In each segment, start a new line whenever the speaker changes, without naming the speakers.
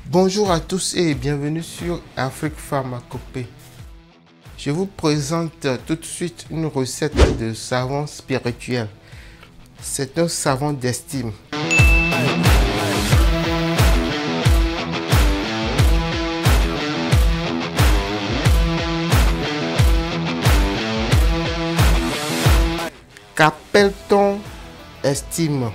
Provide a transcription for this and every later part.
Bonjour à tous et bienvenue sur Afrique Pharmacopée. Je vous présente tout de suite une recette de savon spirituel. C'est un savon d'estime. Qu'appelle-t-on estime?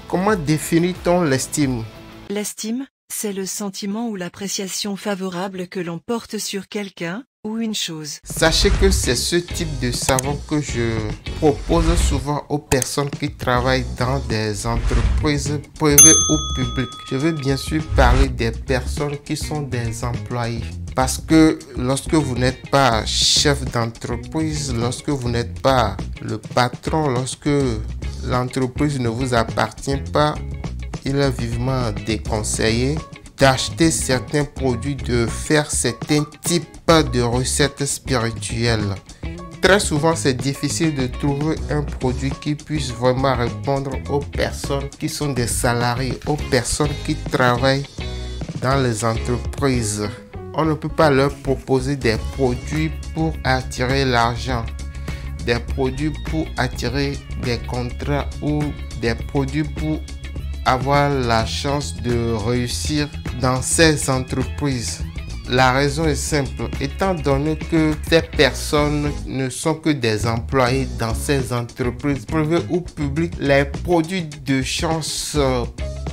Comment définit-on l'estime?
L'estime, c'est le sentiment ou l'appréciation favorable que l'on porte sur quelqu'un ou une chose.
Sachez que c'est ce type de savon que je propose souvent aux personnes qui travaillent dans des entreprises privées ou publiques. Je veux bien sûr parler des personnes qui sont des employés. Parce que lorsque vous n'êtes pas chef d'entreprise, lorsque vous n'êtes pas le patron, lorsque l'entreprise ne vous appartient pas, il est vivement déconseillé d'acheter certains produits, de faire certains types de recettes spirituelles. Très souvent, c'est difficile de trouver un produit qui puisse vraiment répondre aux personnes qui sont des salariés, aux personnes qui travaillent dans les entreprises. On ne peut pas leur proposer des produits pour attirer l'argent, des produits pour attirer des contrats ou des produits pour avoir la chance de réussir dans ces entreprises. La raison est simple, étant donné que ces personnes ne sont que des employés dans ces entreprises privées ou publiques, les produits de chance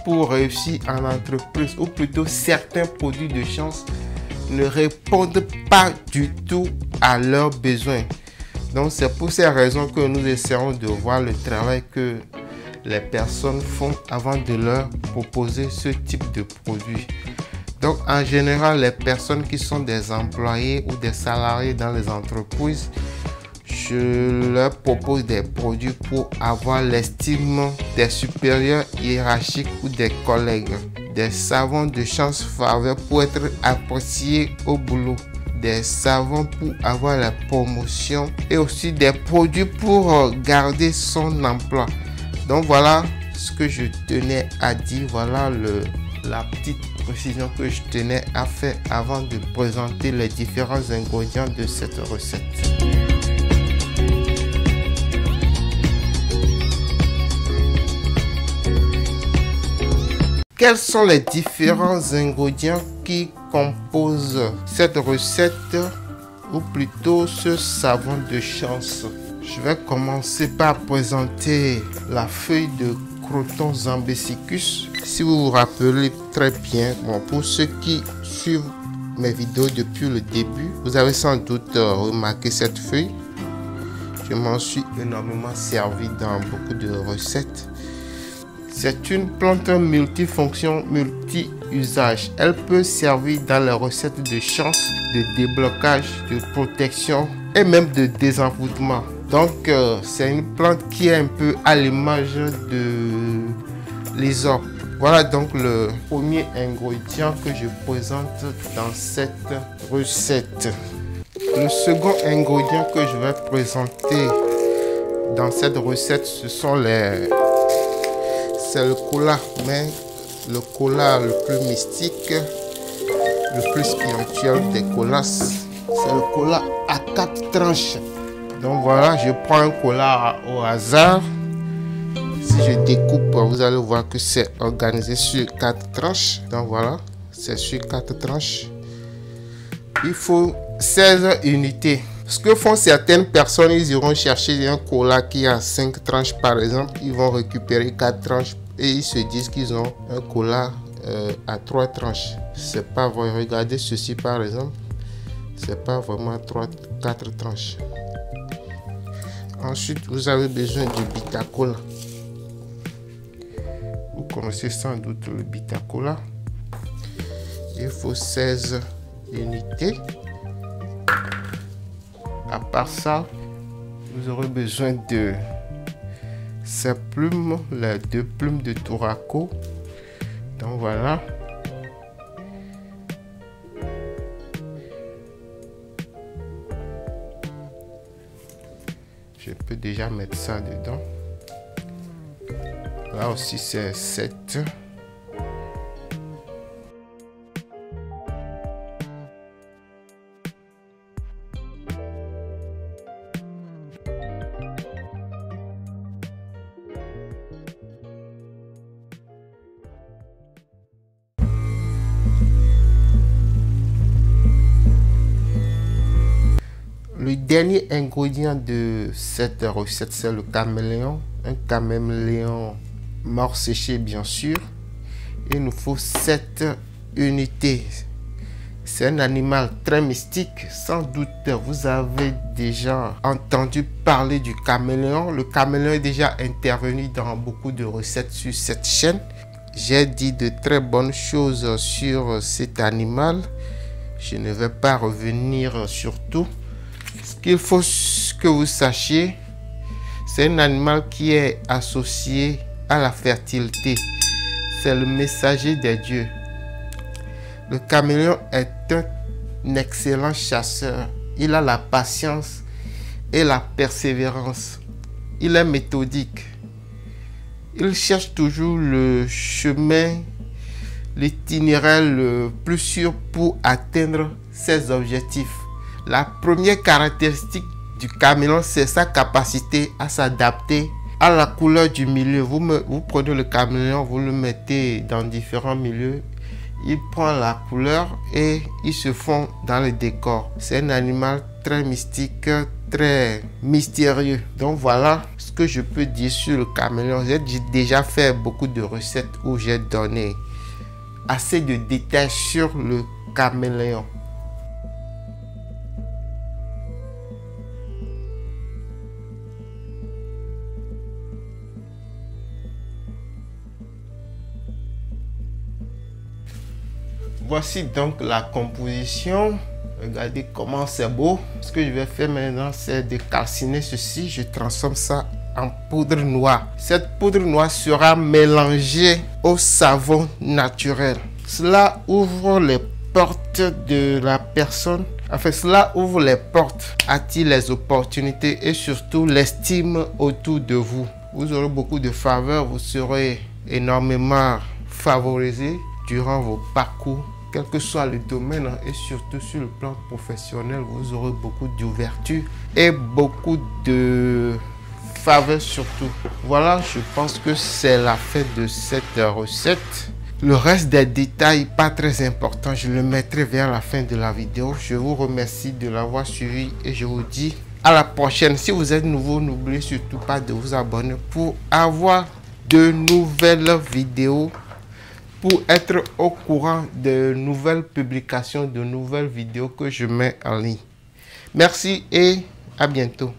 pour réussir en entreprise, ou plutôt certains produits de chance, ne répondent pas du tout à leurs besoins. Donc c'est pour ces raisons que nous essayons de voir le travail que les personnes font avant de leur proposer ce type de produit. Donc en général, les personnes qui sont des employés ou des salariés dans les entreprises, je leur propose des produits pour avoir l'estime des supérieurs hiérarchiques ou des collègues. Des savons de chance faveur pour être appréciés au boulot. Des savons pour avoir la promotion et aussi des produits pour garder son emploi. Donc voilà ce que je tenais à dire, voilà la petite précision que je tenais à faire avant de présenter les différents ingrédients de cette recette. Quels sont les différents ingrédients qui composent cette recette ou plutôt ce savon de chance? Je vais commencer par présenter la feuille de Croton zambesicus. Si vous vous rappelez très bien, pour ceux qui suivent mes vidéos depuis le début, vous avez sans doute remarqué cette feuille. Je m'en suis énormément servi dans beaucoup de recettes. C'est une plante multifonction, multi-usage. Elle peut servir dans les recettes de chance, de déblocage, de protection et même de désenvoûtement. Donc, c'est une plante qui est un peu à l'image de l'hysope. Voilà donc le premier ingrédient que je présente dans cette recette. Le second ingrédient que je vais présenter dans cette recette, ce sont c'est le cola, mais le cola le plus mystique, le plus spirituel des colas, c'est le cola à 4 tranches. Donc voilà, je prends un cola au hasard. Si je découpe, vous allez voir que c'est organisé sur 4 tranches. Donc voilà, c'est sur 4 tranches. Il faut 16 unités. Ce que font certaines personnes, ils iront chercher un cola qui a 5 tranches par exemple. Ils vont récupérer 4 tranches et ils se disent qu'ils ont un cola à 3 tranches. C'est pas vrai. Regardez ceci par exemple. C'est pas vraiment 4 tranches. Ensuite, vous avez besoin du Bitacola. Vous connaissez sans doute le Bitacola. Il faut 16 unités. À part ça, vous aurez besoin de ces plumes, les 2 plumes de Touraco. Donc voilà. Je peux déjà mettre ça dedans. Là aussi c'est 7. dernier ingrédient de cette recette, c'est le caméléon. Un caméléon mort séché, bien sûr. Il nous faut 7 unités. C'est un animal très mystique. Sans doute, vous avez déjà entendu parler du caméléon. Le caméléon est déjà intervenu dans beaucoup de recettes sur cette chaîne. J'ai dit de très bonnes choses sur cet animal. Je ne vais pas revenir sur tout. Ce qu'il faut que vous sachiez, c'est un animal qui est associé à la fertilité. C'est le messager des dieux. Le caméléon est un excellent chasseur. Il a la patience et la persévérance. Il est méthodique. Il cherche toujours le chemin, l'itinéraire le plus sûr pour atteindre ses objectifs. La première caractéristique du caméléon, c'est sa capacité à s'adapter à la couleur du milieu. Vous prenez le caméléon, vous le mettez dans différents milieux. Il prend la couleur et il se fond dans le décor. C'est un animal très mystique, très mystérieux. Donc voilà ce que je peux dire sur le caméléon. J'ai déjà fait beaucoup de recettes où j'ai donné assez de détails sur le caméléon. Voici donc la composition. Regardez comment c'est beau. Ce que je vais faire maintenant, c'est de calciner ceci. Je transforme ça en poudre noire. Cette poudre noire sera mélangée au savon naturel. Cela ouvre les portes de la personne. Enfin, cela ouvre les portes, attire les opportunités et surtout l'estime autour de vous. Vous aurez beaucoup de faveurs. Vous serez énormément favorisé durant vos parcours, quel que soit le domaine, et surtout sur le plan professionnel, vous aurez beaucoup d'ouverture et beaucoup de faveur surtout. Voilà, je pense que c'est la fin de cette recette. Le reste des détails, pas très important, je le mettrai vers la fin de la vidéo. Je vous remercie de l'avoir suivi et je vous dis à la prochaine. Si vous êtes nouveau, n'oubliez surtout pas de vous abonner pour avoir de nouvelles vidéos, pour être au courant de nouvelles publications, de nouvelles vidéos que je mets en ligne. Merci et à bientôt.